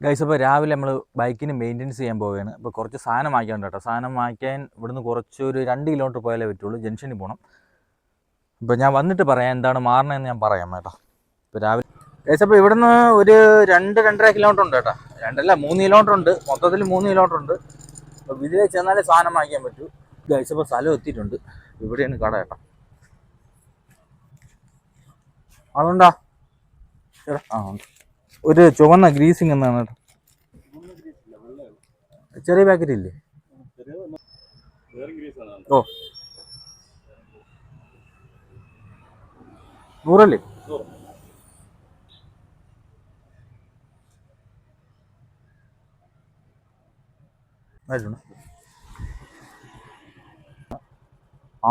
Guys, അപ്പോൾ രാവിലെ നമ്മൾ ബൈക്കിന് മെയിൻ്റെനൻസ് ചെയ്യാൻ പോവുകയാണ്. അപ്പോൾ കുറച്ച് സാധനം വാങ്ങിക്കാനുണ്ട് കേട്ടോ. സാധനം വാങ്ങിക്കാൻ ഇവിടുന്ന് കുറച്ചൊരു 2 കിലോമീറ്റർ പോയാലേ പറ്റുള്ളൂ. ജംഗ്ഷനിൽ പോകണം. അപ്പോൾ ഞാൻ വന്നിട്ട് പറയാം എന്താണ് മാറണമെന്ന് ഞാൻ പറയാം കേട്ടോ. ഇപ്പോൾ രാവിലെ ഗൈസ്, അപ്പോൾ ഇവിടുന്ന് ഒരു 2-2.5 കിലോമീറ്റർ ഉണ്ട് കേട്ടോ. 3 കിലോമീറ്റർ ഉണ്ട്. മൊത്തത്തിൽ 3 കിലോമീറ്റർ ഉണ്ട്. അപ്പോൾ ഇതിലേ ചെന്നാലേ സാധനം വാങ്ങിക്കാൻ പറ്റൂ. ഗൈസ്, അപ്പോൾ സ്ഥലം എത്തിയിട്ടുണ്ട്. ഇവിടെയാണ് കട കേട്ടോ. അതുകൊണ്ടാ ഒരു ചുവന്ന ഗ്രീസിങ് എന്നാണ് കേട്ടോ. ചെറിയ പാക്കറ്റ് ഇല്ലേ? ഓ, 100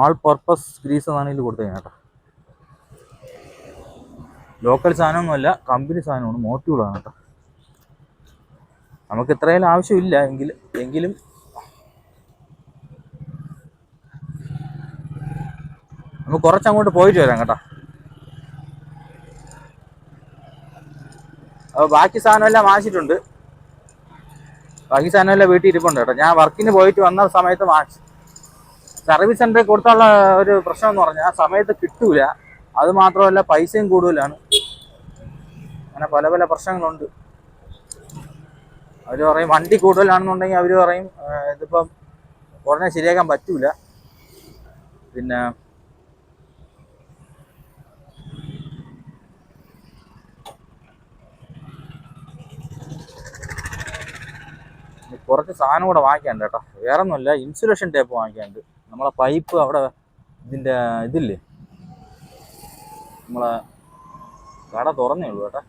ആൾ പർപ്പസ് ഗ്രീസ് എന്നാണ് ഇതിൽ കൊടുത്തത് കേട്ടോ. ലോക്കൽ സാധനമൊന്നുമല്ല, കമ്പനി സാധനമാണ്, മോട്ടീവുകളാണ് കേട്ടോ. നമുക്ക് ഇത്രയും ആവശ്യമില്ല എങ്കിലും നമുക്ക് കുറച്ചങ്ങോട്ട് പോയിട്ട് വരാം കേട്ടോ. അപ്പോൾ ബാക്കി സാധനമെല്ലാം വാങ്ങിച്ചിട്ടുണ്ട്. ബാക്കി സാധനമെല്ലാം വീട്ടിൽ ഇരിപ്പുണ്ട് കേട്ടോ. ഞാൻ വർക്കിന് പോയിട്ട് വന്ന സമയത്ത് വാങ്ങിച്ചു. സർവീസ് സെൻ്ററിൽ കൊടുത്തുള്ള ഒരു പ്രശ്നം എന്ന് പറഞ്ഞാൽ ആ സമയത്ത് കിട്ടൂല. അത് മാത്രമല്ല പൈസയും കൂടുതലാണ്. അങ്ങനെ പല പല പ്രശ്നങ്ങളുണ്ട്. അവർ പറയും വണ്ടി കൂടുതലാണെന്നുണ്ടെങ്കിൽ അവർ പറയും ഇതിപ്പം ഉടനെ ശരിയാക്കാൻ പറ്റൂല. പിന്നെ കുറച്ച് സാധനം കൂടെ വാങ്ങിക്കാണ്ട് കേട്ടോ. വേറെ ഒന്നുമില്ല, ഇൻസുലേഷൻ ടേപ്പ് വാങ്ങിക്കാണ്ട്. നമ്മളെ പൈപ്പ് അവിടെ ഇതിൻ്റെ ഇതില്ലേ, നമ്മളെ കട തുറന്നേ ഉള്ളൂ കേട്ടോ.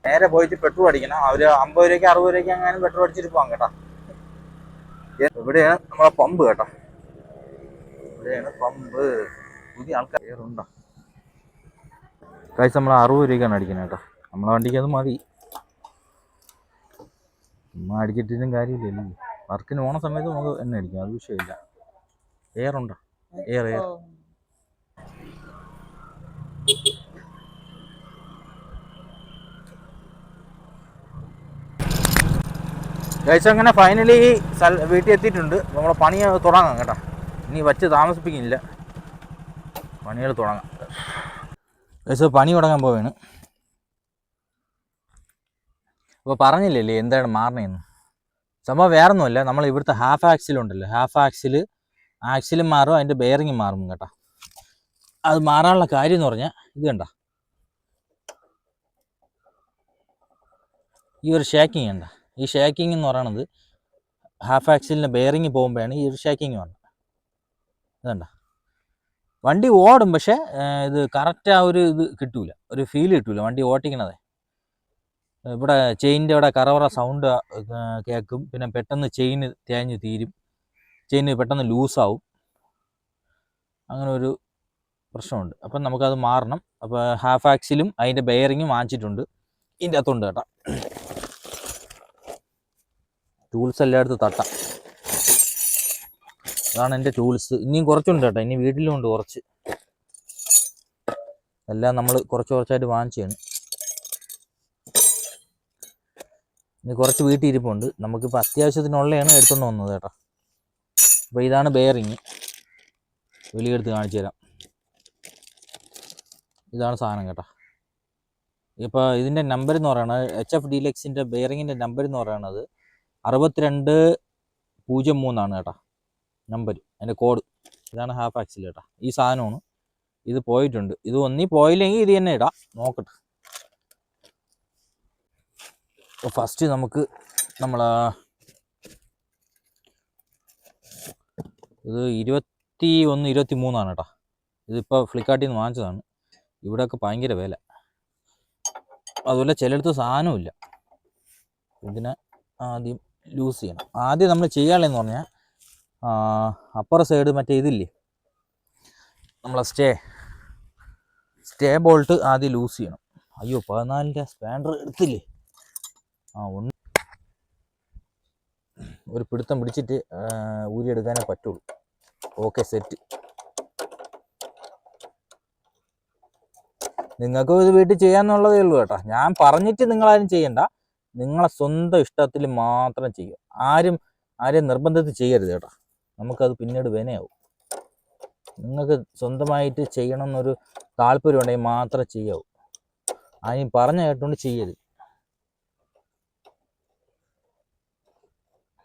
നേരെ പോയിട്ട് പെട്രോൾ അടിക്കണം. അവർ 50 രൂപയ്ക്ക് 60 രൂപയ്ക്ക് എങ്ങാനും പെട്രോൾ അടിച്ചിട്ട് പോകാം കേട്ടോ. ഇവിടെയാണ് നമ്മളെ പമ്പ് കേട്ടോ. ഇവിടെയാണ് പമ്പ്. പുതിയ ആൾക്കാർ ഉണ്ടോ? കഴിച്ച് നമ്മൾ 60 രൂപയ്ക്കാണ് അടിക്കുന്നത് കേട്ടോ. നമ്മളെ വണ്ടിക്ക് അത് മതി. നമ്മൾ അടിച്ചിട്ടും കാര്യമില്ലല്ലോ. വർക്കിന് പോണ സമയത്ത് നമുക്ക് എണ്ണ അടിക്കാം, അത് വിഷയമില്ല. എയറുണ്ടോ? എയർ കഴിച്ച് അങ്ങനെ ഫൈനലി വീട്ടിൽ എത്തിയിട്ടുണ്ട്. നമ്മളെ പണി തുടങ്ങാം കേട്ടോ. ഇനി വച്ച് താമസിപ്പിക്കുന്നില്ല, പണികൾ തുടങ്ങാം. കഴിച്ച് പണി തുടങ്ങാൻ പോവുകയാണ്. അപ്പോൾ പറഞ്ഞില്ലല്ലേ എന്താണ് മാറണേന്ന്. സംഭവം വേറെ ഒന്നുമല്ല, നമ്മൾ ഇവിടുത്തെ ഹാഫ് ആക്സിലുണ്ടല്ലോ, ഹാഫ് ആക്സിലും മാറും, അതിൻ്റെ ബെയറിങ് മാറും കേട്ടോ. അത് മാറാനുള്ള കാര്യം എന്ന് പറഞ്ഞാൽ ഇത് കണ്ട, ഈ ഒരു ഷേക്കിങ് കണ്ട. ഈ ഷേക്കിങ് എന്ന് പറയണത് ഹാഫ് ആക്സിലിൻ്റെ ബെയറിങ് പോകുമ്പോഴാണ് ഈ ഒരു ഷേക്കിങ് വന്നത്. ഇതണ്ട, വണ്ടി ഓടും, പക്ഷേ ഇത് കറക്റ്റ് ആ ഒരു ഇത് കിട്ടൂല, ഒരു ഫീൽ കിട്ടൂല വണ്ടി ഓട്ടിക്കണത്. ഇവിടെ ചെയിനിൻ്റെ ഇവിടെ കറവറ സൗണ്ട് കേൾക്കും. പിന്നെ പെട്ടെന്ന് ചെയിന് തേഞ്ഞ് തീരും, ചെയിന് പെട്ടെന്ന് ലൂസാവും. അങ്ങനെ ഒരു പ്രശ്നമുണ്ട്. അപ്പം നമുക്കത് മാറണം. അപ്പോൾ ഹാഫ് ആക്സിലും അതിൻ്റെ ബെയറിങ്ങും വാങ്ങിച്ചിട്ടുണ്ട്. ഇതിൻ്റെ അകത്തുണ്ട് കേട്ടോ. ടൂൾസ് എല്ലായിടത്തും തട്ടാം. അതാണ് എൻ്റെ ടൂൾസ്. ഇനിയും കുറച്ചുണ്ട് കേട്ടോ, ഇനി വീട്ടിലും ഉണ്ട് കുറച്ച്. എല്ലാം നമ്മൾ കുറച്ചായിട്ട് വാങ്ങിച്ചാണ്. ഇനി കുറച്ച് വീട്ടിൽ ഇരിപ്പുണ്ട്. നമുക്കിപ്പോൾ അത്യാവശ്യത്തിനുള്ളതാണ് എടുത്തുകൊണ്ട് വന്നത് കേട്ടോ. അപ്പോൾ ഇതാണ് ബെയറിങ്. വെളിയെടുത്ത് കാണിച്ചു തരാം. ഇതാണ് സാധനം കേട്ടോ. ഇപ്പോൾ ഇതിൻ്റെ നമ്പർ എന്ന് പറയുന്നത് HF ഡീലക്സിൻ്റെ ബെയറിങ്ങിൻ്റെ നമ്പർ എന്ന് പറയുന്നത് 6203 കേട്ടോ നമ്പർ, അതിൻ്റെ കോഡ്. ഇതാണ് ഹാഫ് ആക്സിൽ കേട്ടോ. ഈ സാധനമാണ്. ഇത് പോയിട്ടുണ്ട്. ഇത് ഒന്നീ പോയില്ലെങ്കിൽ ഇത് തന്നെ ഇടാം, നോക്കട്ടെ. അപ്പോൾ ഫസ്റ്റ് നമുക്ക് നമ്മളെ ഇത് 21-23 കേട്ടോ. ഇതിപ്പോൾ ഫ്ലിപ്കാർട്ടിൽ നിന്ന് വാങ്ങിച്ചതാണ്. ഇവിടെയൊക്കെ ഭയങ്കര വില. അതുപോലെ ചിലയിടത്ത് സാധനമില്ല. ഇതിനെ ആദ്യം ലൂസ് ചെയ്യണം. ആദ്യം നമ്മൾ ചെയ്യാനുള്ളതെന്ന് പറഞ്ഞാൽ അപ്പർ സൈഡ് മറ്റേ ഇതില്ലേ, നമ്മളെ സ്റ്റേ ബോൾട്ട് ആദ്യം ലൂസ് ചെയ്യണം. അയ്യോ, 14ൻ്റെ സ്പാൻഡർ എടുത്തില്ലേ? ഒരു പിടുത്തം പിടിച്ചിട്ട് ഊരിയെടുക്കാനേ പറ്റുള്ളൂ. Okay, set. നിങ്ങൾക്കും ഇത് വീട്ടിൽ ചെയ്യാന്നുള്ളതേ ഉള്ളൂ കേട്ടോ. ഞാൻ പറഞ്ഞിട്ട് നിങ്ങളാരും ചെയ്യണ്ട, നിങ്ങളെ സ്വന്തം ഇഷ്ടത്തിൽ മാത്രം ചെയ്യുക. ആരെയും നിർബന്ധത്തിൽ ചെയ്യരുത് കേട്ടോ, നമുക്കത് പിന്നീട് വിനയാവും. നിങ്ങൾക്ക് സ്വന്തമായിട്ട് ചെയ്യണം എന്നൊരു താല്പര്യം ഉണ്ടെങ്കിൽ മാത്രമേ ചെയ്യാവൂ. ആരെയും പറഞ്ഞ കേട്ടുകൊണ്ട് ചെയ്യരുത്.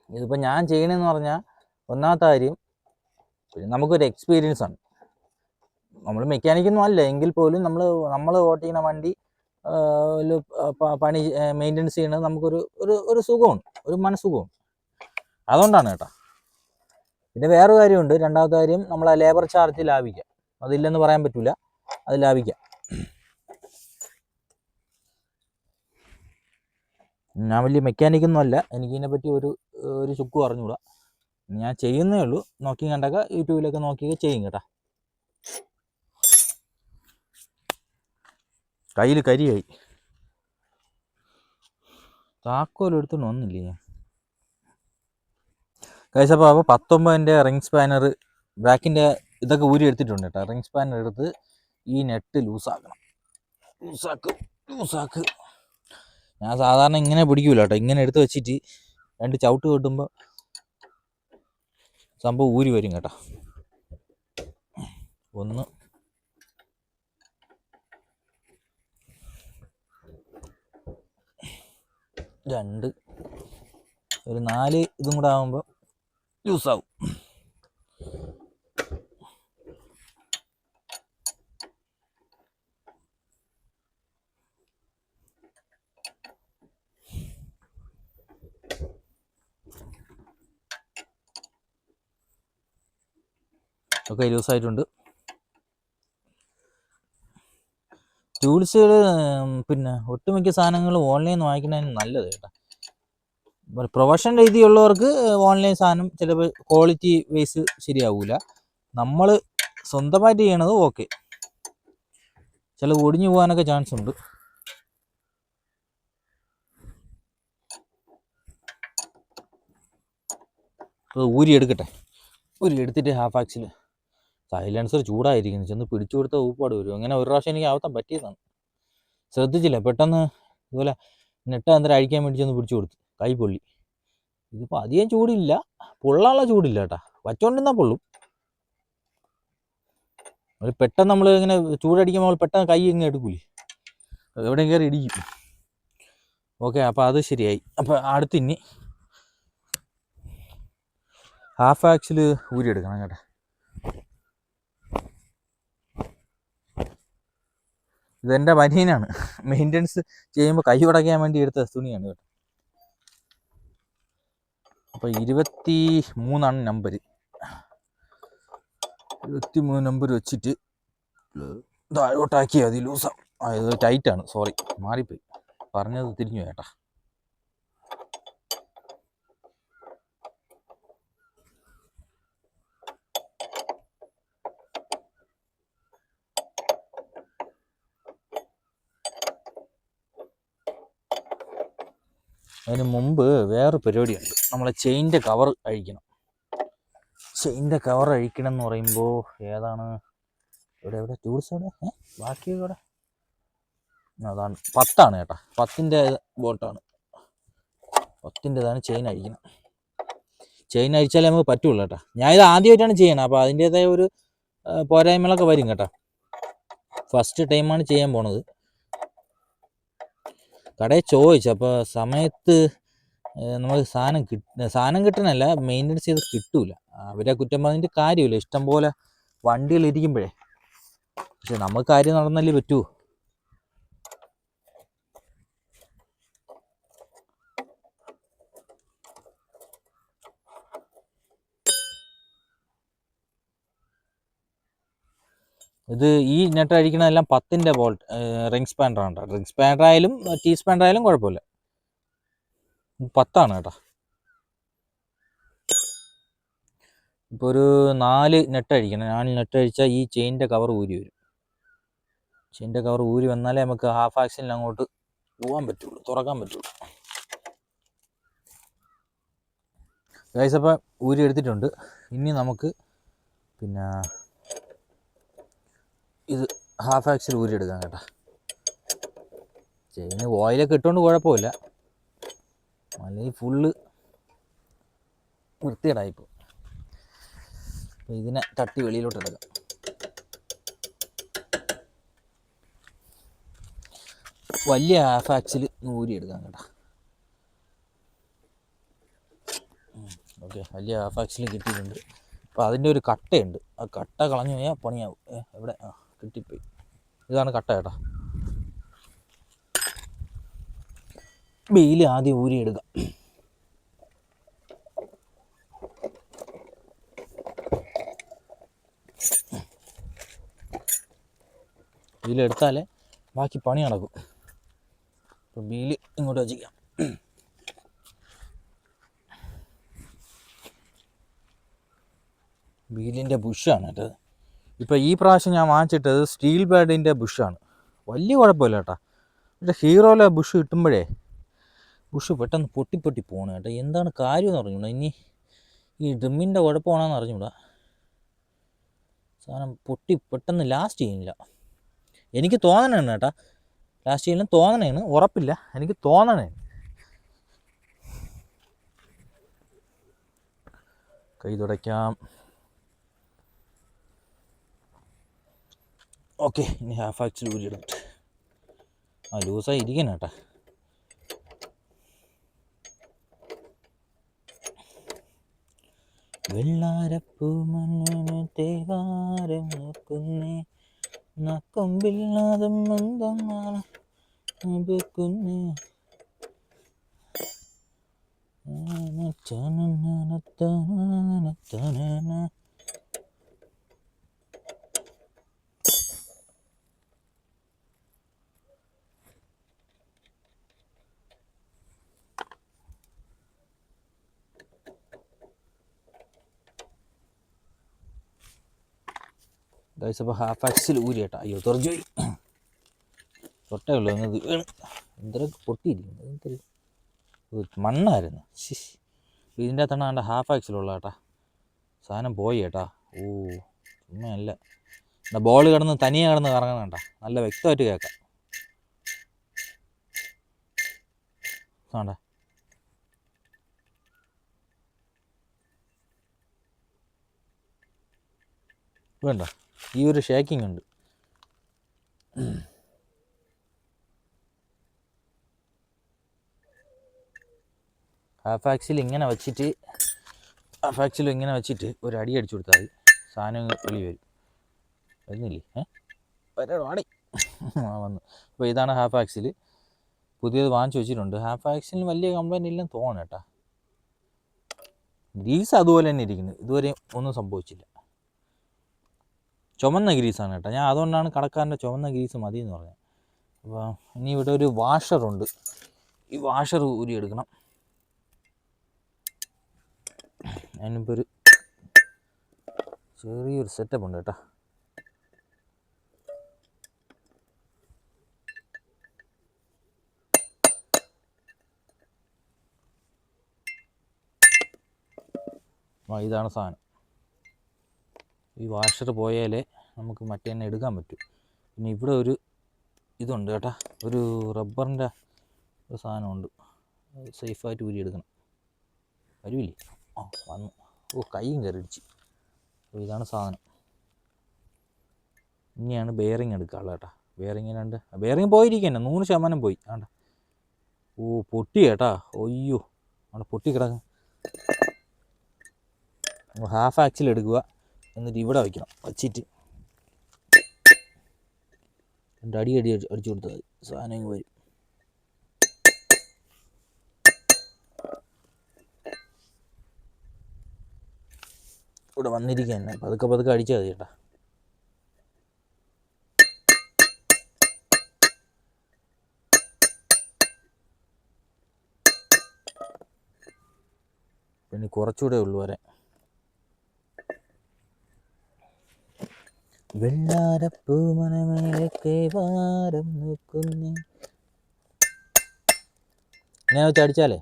ഇതിപ്പോൾ ഞാൻ ചെയ്യണമെന്ന് പറഞ്ഞാൽ ഒന്നാമത്തെ കാര്യം നമുക്കൊരു എക്സ്പീരിയൻസ് ആണ്. നമ്മൾ മെക്കാനിക്കൊന്നും അല്ല എങ്കിൽ പോലും നമ്മൾ ഓട്ടിക്കുന്ന വണ്ടി പണി മെയിൻ്റെനൻസ് ചെയ്യണത് നമുക്കൊരു ഒരു സുഖമാണ്, ഒരു മനസ്സുഖമാണ്. അതുകൊണ്ടാണ് കേട്ടോ. പിന്നെ വേറെ കാര്യമുണ്ട്. രണ്ടാമത്തെ കാര്യം, നമ്മൾ ആ ലേബർ ചാർജ് ലാഭിക്കാം. അതില്ലെന്ന് പറയാൻ പറ്റില്ല, അത് ലാഭിക്കാം. ഞാൻ വലിയ മെക്കാനിക്കൊന്നും അല്ല, എനിക്കിതിനെ പറ്റി ഒരു ചുക്കും അറിഞ്ഞുകൂടാ. ഞാൻ ചെയ്യുന്നേ ഉള്ളൂ, നോക്കി കണ്ടൊക്കെ യൂട്യൂബിലൊക്കെ നോക്കിയൊക്കെ ചെയ്യും കേട്ടോ. കയ്യിൽ കരിയായി, താക്കോലെടുത്തോണ്ട് വന്നില്ലേ ഞാൻ. കഴിച്ചപ്പോൾ 19-ൻ്റെ റിംഗ് സ്പാനർ ബാക്കിൻ്റെ ഇതൊക്കെ ഊരി എടുത്തിട്ടുണ്ട് കേട്ടോ. റിംഗ് സ്പാനർ എടുത്ത് ഈ നെറ്റ് ലൂസാക്കണം. ലൂസാക്ക്. ഞാൻ സാധാരണ ഇങ്ങനെ പിടിക്കൂല കേട്ടോ, ഇങ്ങനെ എടുത്ത് വെച്ചിട്ട് 2 ചവിട്ട് കിട്ടുമ്പോൾ സംഭവം ഊരി വരും കേട്ടോ. 1 2 ഒരു 4 ഇതും കൂടെ ആകുമ്പോൾ യൂസാവും. ഒക്കെ ലൂസായിട്ടുണ്ട്. ടൂൾസുകൾ പിന്നെ ഒട്ടുമിക്ക സാധനങ്ങളും ഓൺലൈനിൽ നിന്ന് വാങ്ങിക്കുന്നതിന് നല്ലത് കേട്ടോ. പ്രൊഫഷൻ രീതിയുള്ളവർക്ക് ഓൺലൈൻ സാധനം ചിലപ്പോൾ ക്വാളിറ്റി വൈസ് ശരിയാവില്ല. നമ്മൾ സ്വന്തമായിട്ട് ചെയ്യണത് ഓക്കെ, ചില ഒടിഞ്ഞു പോകാനൊക്കെ ചാൻസ് ഉണ്ട്. ഊരി എടുത്തിട്ട് ഹാഫ് ആക്സിൽ സൈലൻസർ ചൂടായിരിക്കുന്നു, ചെന്ന് പിടിച്ചു കൊടുത്താൽ ഊപ്പാട് വരും. അങ്ങനെ ഒരു പ്രാവശ്യം എനിക്ക് ആവത്താൻ പറ്റിയതാണ്, ശ്രദ്ധിച്ചില്ല. പെട്ടെന്ന് ഇതുപോലെ നെട്ട് അന്തരം അഴിക്കാൻ വേണ്ടി ചെന്ന് പിടിച്ചു കൊടുത്തു, കൈ പൊള്ളി. ഇതിപ്പോൾ അധികം ചൂടില്ല, പൊള്ളാനുള്ള ചൂടില്ല കേട്ടോ, വച്ചോണ്ടിരുന്നാൽ പൊള്ളും. ഒരു പെട്ടെന്ന് നമ്മൾ ഇങ്ങനെ ചൂടടിക്കുമ്പോൾ പെട്ടെന്ന് കൈ ഇങ്ങനെ എടുക്കൂലേ, എവിടെയും കയറി ഇടിക്കും. ഓക്കെ, അപ്പോൾ അത് ശരിയായി. അപ്പോൾ അടുത്ത് ഇനി ഹാഫ് ആക്സിൽ ഊരിയെടുക്കണം കേട്ടോ. ഇതെൻ്റെ ബനിയനാണ്, മെയിൻ്റെനൻസ് ചെയ്യുമ്പോൾ കൈ ഉടയ്ക്കാൻ വേണ്ടി എടുത്ത തുണിയാണ് കേട്ടോ. അപ്പോൾ 23 നമ്പർ. 23 നമ്പർ വെച്ചിട്ട് താഴോട്ടാക്കിയാൽ മതി. ലൂസാവും. ഇത് ടൈറ്റാണ്, സോറി, മാറിപ്പോയി, പറഞ്ഞത് തിരിഞ്ഞു കേട്ടാ. അതിന് മുമ്പ് വേറെ പരിപാടിയുണ്ട്. നമ്മളെ ചെയിൻ്റെ കവർ അഴിക്കണം. ചെയിൻ്റെ കവർ അഴിക്കണം എന്ന് പറയുമ്പോൾ ഏതാണ്, എവിടെ ടൂൾസ് എവിടെ, ബാക്കി ഇവിടെ അതാണ് 10 കേട്ടോ. 10-ൻ്റെ ബോൾട്ടാണ്, 10-ൻ്റെതാണ് ചെയിൻ അഴിക്കണം. ചെയിൻ അഴിച്ചാലേ നമുക്ക് പറ്റുള്ളൂ കേട്ടോ. ഞാൻ ഇത് ആദ്യമായിട്ടാണ് ചെയ്യണം, അപ്പോൾ അതിൻ്റേതായ ഒരു പോരായ്മകളൊക്കെ വരും കേട്ടോ. ഫസ്റ്റ് ടൈമാണ് ചെയ്യാൻ പോണത്. കടയിൽ ചോദിച്ചു, അപ്പോൾ സമയത്ത് നമുക്ക് സാധനം കിട്ടണമല്ല, മെയിൻ്റെനൻസ് ചെയ്ത് കിട്ടൂല. അവരെ കുറ്റം പറഞ്ഞിട്ട് കാര്യമില്ല, ഇഷ്ടം പോലെ വണ്ടികൾ ഇരിക്കുമ്പോഴേ. പക്ഷെ നമുക്ക് കാര്യം നടന്നല്ലേ പറ്റൂ. ഇത് ഈ നെട്ട് അഴിക്കണതെല്ലാം 10-ൻ്റെ ബോൾട്ട് റിംഗ് സ്പാനറാണ്. റിംഗ് സ്പാനർ ആയാലും ടീ സ്പാനർ ആയാലും കുഴപ്പമില്ല, 10 കേട്ടോ. ഇപ്പോൾ ഒരു 4 നെട്ട് അഴിക്കണം. 4 നെട്ട് അഴിച്ചാൽ ഈ ചെയിൻ്റെ കവർ ഊരി വരും. ചെയിൻ്റെ കവർ ഊരി വന്നാലേ നമുക്ക് ഹാഫ് ആക്സിലിന് അങ്ങോട്ട് പോകാൻ പറ്റുള്ളൂ, തുറക്കാൻ പറ്റുള്ളൂ. ഗൈസ്, അപ്പോൾ ഊരി എടുത്തിട്ടുണ്ട്. ഇനി നമുക്ക് പിന്നെ ഇത് ഹാഫ് ആക്സിൽ ഊരി എടുക്കാം കേട്ടോ. ചെയിന് ഓയിലൊക്കെ ഇട്ടുകൊണ്ട് കുഴപ്പമില്ല, അല്ലെങ്കിൽ ഫുള്ള് വൃത്തികേടായിപ്പോൾ. അപ്പോൾ ഇതിനെ തട്ടി വെളിയിലോട്ട് എടുക്കാം. വലിയ ഹാഫ് ആക്സിൽ ഊരി എടുക്കാം കേട്ടോ. ഓക്കെ, വലിയ ഹാഫ് ആക്സിൽ കിട്ടിയിട്ടുണ്ട്. അപ്പോൾ അതിൻ്റെ ഒരു കട്ടയുണ്ട്, ആ കട്ട കളഞ്ഞു കഴിഞ്ഞാൽ പണിയാവും. എവിടെ? കിട്ടിപ്പോയി. ഇതാണ് കട്ട കേട്ടോ. ബെയിൽ ആദ്യം ഊരിയെടുക്കാം. ബീലെടുത്താലേ ബാക്കി പണി നടക്കും. അപ്പോൾ ബീല് ഇങ്ങോട്ട് വച്ചിരിക്കാം. ബീലിൻ്റെ ബുഷാണ് കേട്ടത്. ഇപ്പോൾ ഈ പ്രാവശ്യം ഞാൻ വാങ്ങിച്ചിട്ടത് സ്റ്റീൽ ബേഡിൻ്റെ ബുഷാണ്. വലിയ കുഴപ്പമില്ല കേട്ടോ. പക്ഷേ ഹീറോയിലെ ബുഷ് കിട്ടുമ്പോഴേ ബുഷ് പെട്ടെന്ന് പൊട്ടി പോകണം കേട്ടോ. എന്താണ് കാര്യം എന്ന് അറിഞ്ഞൂടാ. ഇനി ഈ ഡ്രിമ്മിൻ്റെ കുഴപ്പമാണെന്ന് അറിഞ്ഞൂടാ. സാധനം പെട്ടെന്ന് ലാസ്റ്റ് ചെയ്യുന്നില്ല. എനിക്ക് തോന്നണേണ് കേട്ടോ, ലാസ്റ്റ് ചെയ്യുന്ന തോന്നണേണ്, ഉറപ്പില്ല, എനിക്ക് തോന്നണേ. കൈ തുടയ്ക്കാം. ഓക്കെ, ഇനി ഹാഫ് ആക്സിൽ ഊരിയിടാം. ലൂസായി ഇരിക്കണം കേട്ടോ. വെള്ളാരപ്പൂ മണ്ണിന് തേവാരം നോക്കുന്നേ, നക്കൊമ്പില്ലാതെ മന്ദമാണ് നോക്കുന്നേ. ഗൈസ്, അപ്പോൾ ഹാഫ് ആക്സിൽ ഊരി കേട്ടോ. അയ്യോ, തുറച്ചു പോയി. തൊട്ടേ ഉള്ളൂ, എന്നത് വീണ് എന്തൊക്കെ പൊട്ടിയിരിക്കുന്നു. എന്തൊരു മണ്ണായിരുന്നു. ഇതിൻ്റെ അകത്താണ് എൻ്റെ ഹാഫ് ആക്സിലുള്ള കേട്ടാ. സാധനം പോയി കേട്ടാ. ഓ, ചുമ്മാ അല്ല. എന്താ ബോൾ കിടന്ന് തനിയെ കിടന്ന് കറങ്ങണം കേട്ടാ. നല്ല വ്യക്തമായിട്ട് കേൾക്കാം. വേണ്ട, വേണ്ട, ഈ ഒരു ഷേക്കിംഗ് ഉണ്ട്. ഹാഫ് ആക്സിൽ ഇങ്ങനെ വെച്ചിട്ട് ഒരു അടി അടിച്ചു കൊടുത്താൽ മതി. സാധനം വെളി വരും. വരുന്നില്ലേ? വരാടി വന്നു. അപ്പോൾ ഇതാണ് ഹാഫ് ആക്സിൽ. പുതിയത് വാങ്ങിച്ചു വെച്ചിട്ടുണ്ട്. ഹാഫ് ആക്സിലിന് വലിയ കംപ്ലൈൻറ്റ് ഇല്ലെന്ന് തോന്നണം കേട്ടോ. ഗ്രീസ് അതുപോലെ തന്നെ ഇരിക്കുന്നു, ഇതുവരെ ഒന്നും സംഭവിച്ചില്ല. ചുമന്ന ഗ്രീസാണ് കേട്ടോ. ഞാൻ അതുകൊണ്ടാണ് കടക്കാരൻ്റെ ചുമന്ന ഗ്രീസ് മതി എന്ന് പറഞ്ഞത്. അപ്പോൾ ഇനി ഇവിടെ ഒരു വാഷറുണ്ട്. ഈ വാഷർ ഊരി എടുക്കണം. അതിനിപ്പോൾ ഒരു ചെറിയൊരു സെറ്റപ്പ് ഉണ്ട് കേട്ടോ. ഇതാണ് സാധനം. ഈ വാഷർ പോയാലേ നമുക്ക് മറ്റേ തന്നെ എടുക്കാൻ പറ്റും. പിന്നെ ഇവിടെ ഒരു ഇതുണ്ട് കേട്ടോ, ഒരു റബ്ബറിൻ്റെ ഒരു സാധനമുണ്ട്. സേഫായിട്ട് ഊരി എടുക്കണം. വരുവില്ലേ? വന്നു. കൈയും കയറിടിച്ച്. അപ്പോൾ ഇതാണ് സാധനം. ഇനിയാണ് ബെയറിങ് എടുക്കാനുള്ളത് കേട്ടോ. ബെയറിങ്ങിനുണ്ട്. ബെയറിങ് പോയിരിക്കന്നെ 100% പോയി. ആണ്ട, പൊട്ടി കേട്ടാ. അയ്യോ, അവിടെ പൊട്ടി കിടക്കും. ഹാഫ് ആക്സിൽ എടുക്കുക, എന്നിട്ട് ഇവിടെ വയ്ക്കണം. വച്ചിട്ട് അടി അടിച്ചു കൊടുത്താൽ സാധനം വരും. ഇവിടെ വന്നിരിക്കുക തന്നെ. പതുക്കെ അടിച്ചാൽ മതി കേട്ടോ. പിന്നെ കുറച്ചുകൂടെ ഉള്ളു വരെ. വെള്ളാരപ്പൂ മനമേലൊക്കെ വാരം നോക്കുന്നേ. ഇങ്ങനെ വെച്ച് അടിച്ചാലേ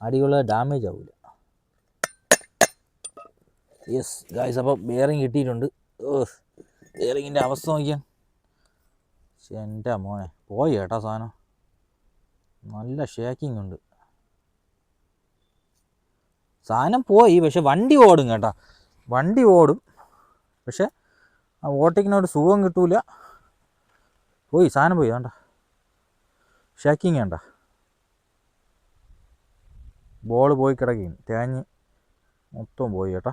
അടിയുള്ള ഡാമേജ് ആവില്ല. യെസ് ഗായ്സ്, അപ്പോൾ ബെയറിങ് കിട്ടിയിട്ടുണ്ട്. ബെയറിങ്ങിൻ്റെ അവസ്ഥ നോക്കിയാൽ എൻ്റെ മോനെ പോയി കേട്ടോ സാധനം. നല്ല ഷേക്കിംഗ് ഉണ്ട്. സാധനം പോയി, പക്ഷെ വണ്ടി ഓടും കേട്ടോ, വണ്ടി ഓടും. പക്ഷെ ആ ഓട്ടിക്കുന്നൊരു സുഖം കിട്ടൂല. പോയി സാധനം പോയി, വേണ്ട ഷേക്കിങ് വേണ്ട, ബോൾ പോയി കിടക്കുകയും തേഞ്ഞ് മൊത്തം പോയി കേട്ടോ.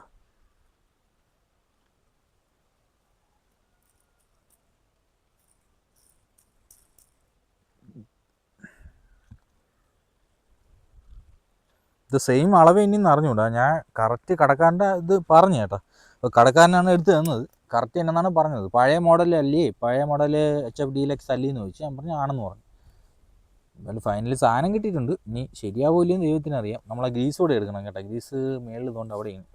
ഇത് സെയിം അളവ് ഇനിന്ന് അറിഞ്ഞൂടാ, ഞാൻ കറക്റ്റ് കടക്കാരൻ്റെ ഇത് പറഞ്ഞു കേട്ടോ. അപ്പോൾ കടക്കാരനാണ് എടുത്ത് തന്നത്, കറക്റ്റ് എന്നാണ് പറഞ്ഞത്. പഴയ മോഡലല്ലേ, പഴയ മോഡൽ HF ഡീലക്സ് അല്ലേ എന്ന് ചോദിച്ചു. ഞാൻ പറഞ്ഞു ആണെന്ന് പറഞ്ഞു. എന്നാലും ഫൈനലി സാധനം കിട്ടിയിട്ടുണ്ട്. ഇനി ശരിയാവില്ലെന്ന് ദൈവത്തിനറിയാം. നമ്മളെ ഗ്രീസ് കൂടെ എടുക്കണം കേട്ടോ, ഗ്രീസ് മേളിൽ തോണ്ട് അവിടെയാണ്.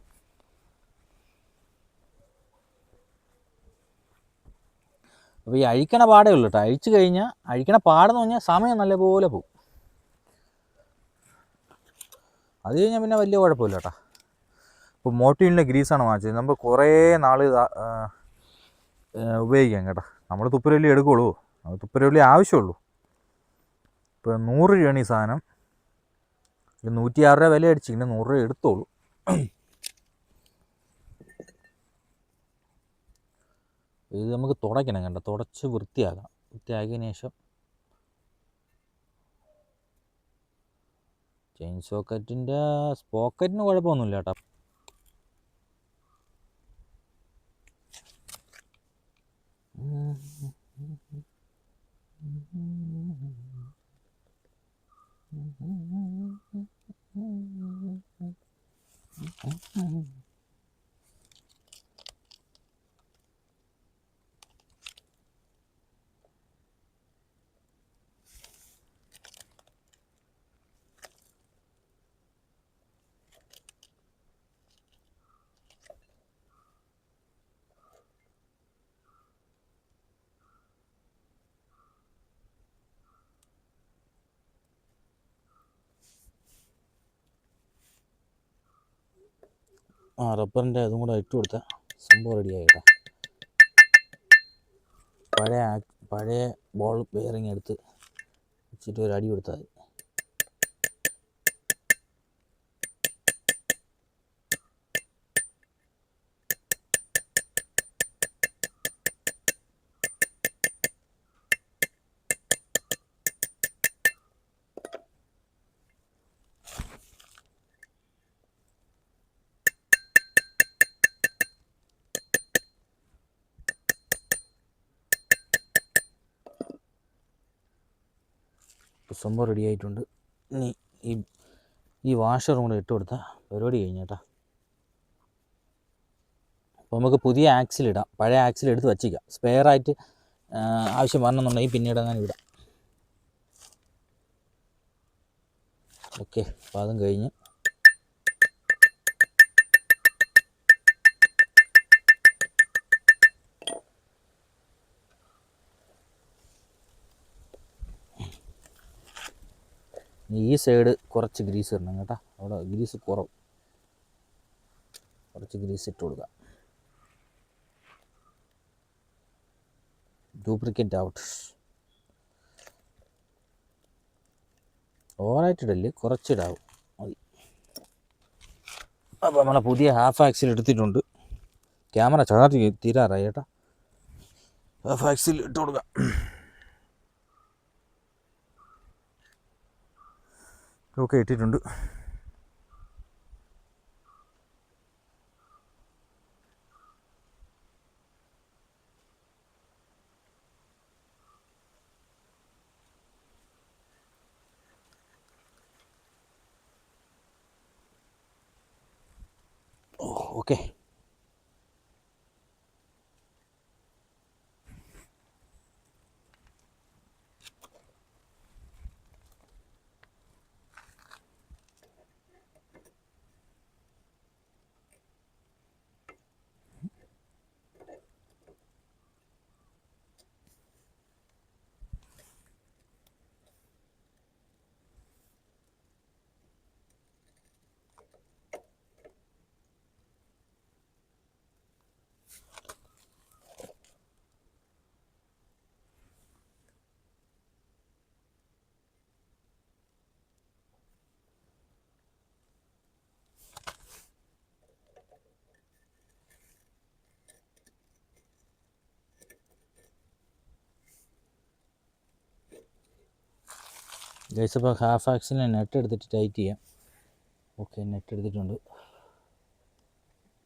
അപ്പോൾ ഈ അഴിക്കണ പാടേ ഉള്ളൂ കേട്ടോ. അഴിച്ചു കഴിഞ്ഞാൽ അഴിക്കണ പാടെന്ന് പറഞ്ഞാൽ സമയം നല്ലപോലെ പോകും. അത് കഴിഞ്ഞാൽ പിന്നെ വലിയ കുഴപ്പമില്ല കേട്ടോ. ഇപ്പോൾ മോട്ടീവിൻ്റെ ഗ്രീസാണ് വാങ്ങിച്ചത്. നമ്മൾ കുറേ നാൾ ഉപയോഗിക്കാം കേട്ടോ. നമ്മൾ തുപ്പരവല്ലി എടുക്കുകയുള്ളൂ, അത് തുപ്പരവല്ലി ആവശ്യമുള്ളൂ. ഇപ്പോൾ 100 രൂപയാണ് ഈ സാധനം. 106 രൂപ വില അടിച്ചിട്ട് 100 രൂപ എടുത്തോളൂ. ഇത് നമുക്ക് തുടയ്ക്കണം കേട്ടോ, തുടച്ച് വൃത്തിയാക്കാം. വൃത്തിയാക്കിയതിന് ശേഷം ചെയിൻ സോക്കറ്റിൻ്റെ സ്പോക്കറ്റിന് കുഴപ്പമൊന്നുമില്ല കേട്ടോ. റബ്ബറിൻ്റെ അതും കൂടെ ഇട്ട് കൊടുത്താൽ സംഭവം റെഡിയായി കേട്ടോ. പഴയ ബോൾ ബെയറിങ് എടുത്ത് വെച്ചിട്ട് ഒരു അടി കൊടുത്താൽ മതി. സംഭവം റെഡി ആയിട്ടുണ്ട്. ഇനി ഈ വാഷറും കൂടെ ഇട്ട് കൊടുത്താൽ പരിപാടി കഴിഞ്ഞു കേട്ടോ. അപ്പോൾ നമുക്ക് പുതിയ ആക്സിൽ ഇടാം, പഴയ ആക്സിൽ എടുത്ത് വച്ചിക്കാം. സ്പെയറായിട്ട് ആവശ്യം വരണമെന്നുണ്ടെങ്കിൽ പിന്നീട് അങ്ങനെ ഇടാം. ഓക്കെ, അപ്പോൾ അതും കഴിഞ്ഞ് ഈ സൈഡ് കുറച്ച് ഗ്രീസ് ഇടണം കേട്ടോ. അവിടെ ഗ്രീസ് കുറവ്, കുറച്ച് ഗ്രീസ് ഇട്ട് കൊടുക്കുക. Duplicate out. ഓവറായിട്ടിടല്, കുറച്ചിടാവും മതി. അപ്പോൾ നമ്മളെ പുതിയ ഹാഫ് ആക്സിൽ എടുത്തിട്ടുണ്ട്. ക്യാമറ ചാർജ് തീരാറായി കേട്ടോ. ഹാഫ് ആക്സിൽ ഇട്ട് കൊടുക്കുക. ഓക്കെ, ഇട്ടിട്ടുണ്ട്. ഓക്കെ, ഗൈസ് അപ്പോൾ ഹാഫ് ആക്സിലിന് നെറ്റ് എടുത്തിട്ട് ടൈറ്റ് ചെയ്യാം. ഓക്കെ, നെറ്റ് എടുത്തിട്ടുണ്ട്.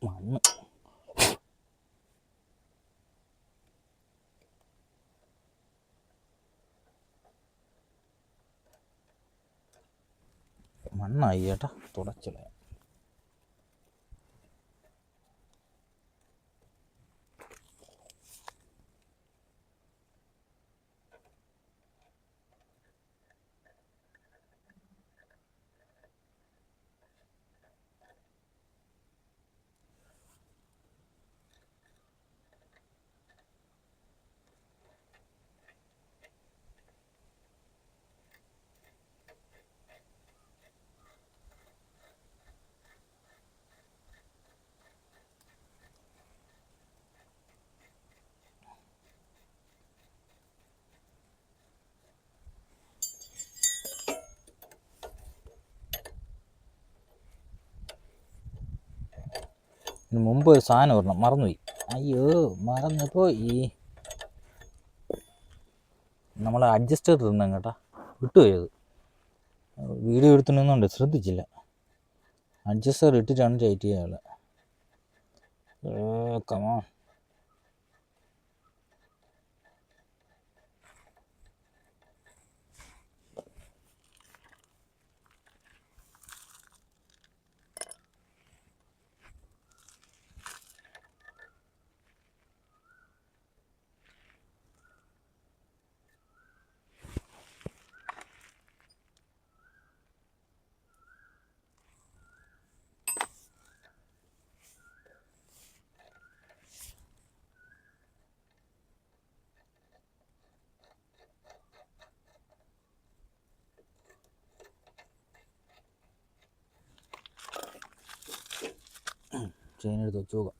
മണ്ണ് മണ്ണായി ചേട്ടാ, തുടച്ചിളയാം. ഇതിന് മുമ്പ് ഒരു സാധനം വരണം, മറന്നുപോയി. അയ്യോ, മറന്നുപോയി. നമ്മൾ അഡ്ജസ്റ്റർ ഇടണം കേട്ടോ, വിട്ടുപോയത്. വീഡിയോ എടുത്തുനിന്നുണ്ട്, ശ്രദ്ധിച്ചില്ല. അഡ്ജസ്റ്റർ ഇട്ടിട്ടാണ് ടൈറ്റ് ചെയ്യാനുള്ളത്. കമാ ചെയിൻ എടുത്ത് വെച്ച് നോക്കാം.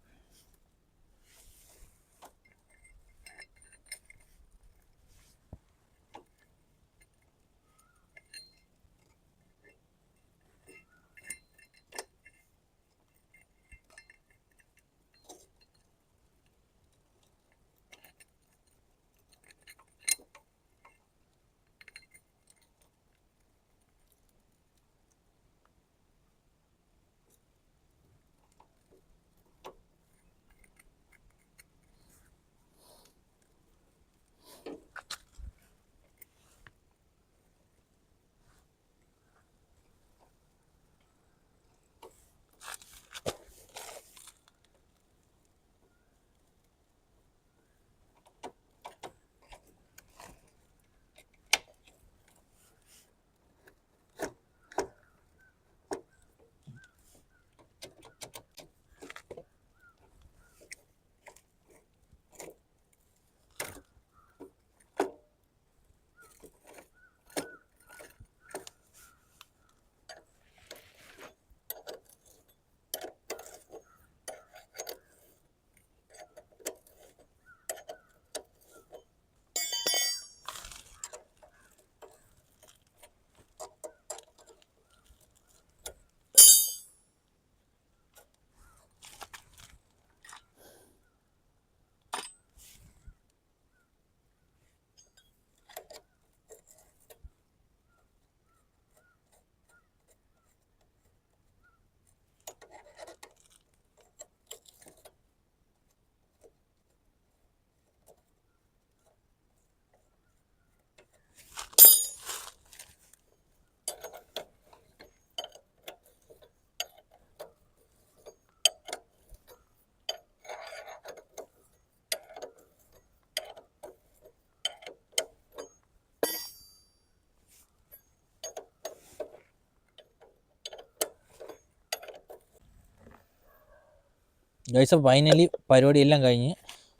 ഗൈസ് ഫൈനലി പരിപാടി എല്ലാം കഴിഞ്ഞ്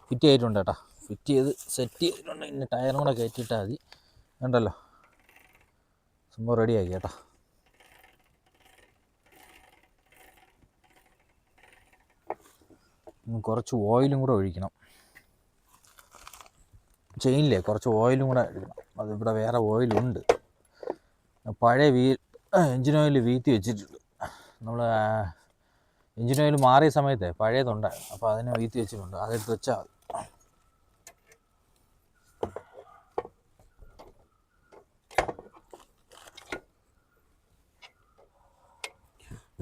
ഫിറ്റ് ചെയ്തിട്ടുണ്ട് കേട്ടോ. ഫിറ്റ് ചെയ്ത് സെറ്റ് ചെയ്തിട്ടുണ്ട്. ഇനി ടയറും കൂടെ കയറ്റിയിട്ടാൽ മതി. ഉണ്ടല്ലോ, സംഭവം റെഡിയാക്കി കേട്ടോ. കുറച്ച് ഓയിലും കൂടെ ഒഴിക്കണം. ചെയിനില്ലേ കുറച്ച് ഓയിലും കൂടെ ഒഴിക്കണം. അതിവിടെ വേറെ ഓയിലുണ്ട്. പഴയ എൻജിൻ ഓയിൽ വീത്തി വെച്ചിട്ടുണ്ട്. നമ്മൾ എൻജിൻ ഓയിൽ മാറിയ സമയത്ത് പഴയതുണ്ടായിരുന്നു, അപ്പോൾ അതിനെ വീത്തി വെച്ചിട്ടുണ്ട്. അതെടുത്ത് വെച്ചാൽ മതി.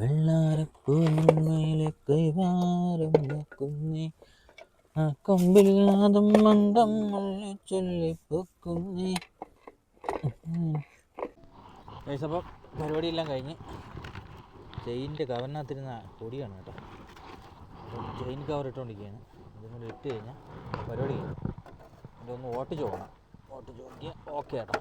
വെള്ളാരപ്പൂമേലെ കൈവാരം നോക്കുന്നേ ആ കൊമ്പിൽ നാദം മന്ദം ചൊല്ലിപ്പൊക്കുന്നേ. അപ്പം പരിപാടിയെല്ലാം കഴിഞ്ഞ് ചെയിനിൻ്റെ കവറിനകത്തിരുന്ന പൊടിയാണ് കേട്ടോ. ചെയിൻ കവർ ഇട്ടുകൊണ്ടിരിക്കുകയാണ്. ഇതും കൂടി ഇട്ട് കഴിഞ്ഞാൽ പരിപാടി കഴിഞ്ഞു. എൻ്റെ ഒന്ന് ഓട്ടിച്ച് പോകണം. ഓട്ടിച്ച് നോക്കിയാൽ ഓക്കെ കേട്ടോ.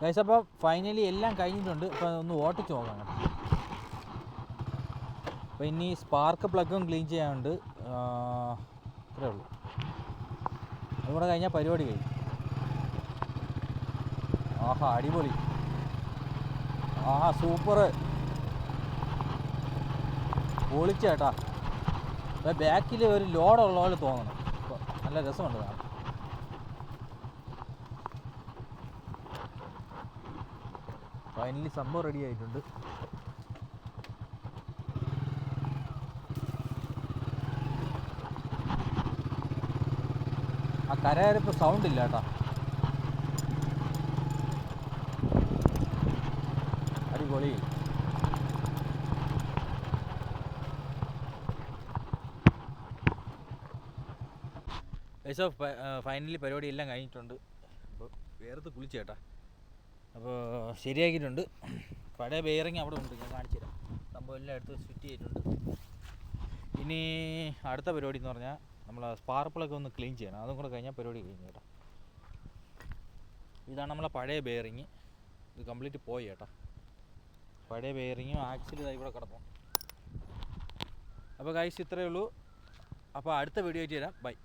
ഗൈസ് അപ്പോൾ ഫൈനലി എല്ലാം കഴിഞ്ഞിട്ടുണ്ട്. ഇപ്പോൾ ഒന്ന് ഓട്ടിച്ച് നോക്കാം കേട്ടോ. അപ്പോൾ ഇനി സ്പാർക്ക് പ്ലഗും ക്ലീൻ ചെയ്യാനുണ്ട്. ഇത്രേ ഉള്ളൂ. അതുകൂടെ കഴിഞ്ഞാൽ പരിപാടി കഴിഞ്ഞു. ആഹാ അടിപൊളി. ആഹാ സൂപ്പർ പൊളിച്ചേട്ടാ. ബാക്കിൽ ഒരു ലോഡുള്ള പോലെ തോന്നണം. നല്ല രസമുണ്ട് കാണാൻ. ഫൈനലി സംഭവം റെഡി ആയിട്ടുണ്ട്. ആ കരയരപ്പ് സൗണ്ട് ഇല്ല കേട്ടോ. അടിപൊളി. ഗൈസ് ഫൈനലി പരിപാടി എല്ലാം കഴിഞ്ഞിട്ടുണ്ട്. അപ്പോൾ വേർത്ത് കുളിച്ചേട്ടാ. അപ്പോൾ ശരിയാക്കിയിട്ടുണ്ട്. പഴയ ബെയറിങ് അവിടെ ഉണ്ട്, ഞാൻ കാണിച്ചു തരാം. സംഭവം എല്ലാം എടുത്ത് ഫിറ്റ് ചെയ്തിട്ടുണ്ട്. ഇനി അടുത്ത പരിപാടി എന്ന് പറഞ്ഞാൽ നമ്മൾ സ്പാർക്കിളൊക്കെ ഒന്ന് ക്ലീൻ ചെയ്യണം. അതും കൂടെ കഴിഞ്ഞാൽ പരിപാടി കഴിഞ്ഞു കേട്ടോ. ഇതാണ് നമ്മളെ പഴയ ബെയറിങ്. ഇത് കംപ്ലീറ്റ് പോയി കേട്ടോ. പഴയ ബെയറിങ്ങും ആക്സിൽ ഇതായി ഇവിടെ കിടക്കും. അപ്പോൾ ഗൈസ് ഇത്രയേ ഉള്ളൂ. അപ്പോൾ അടുത്ത വീഡിയോ ആയിട്ട് തരാം. ബൈ.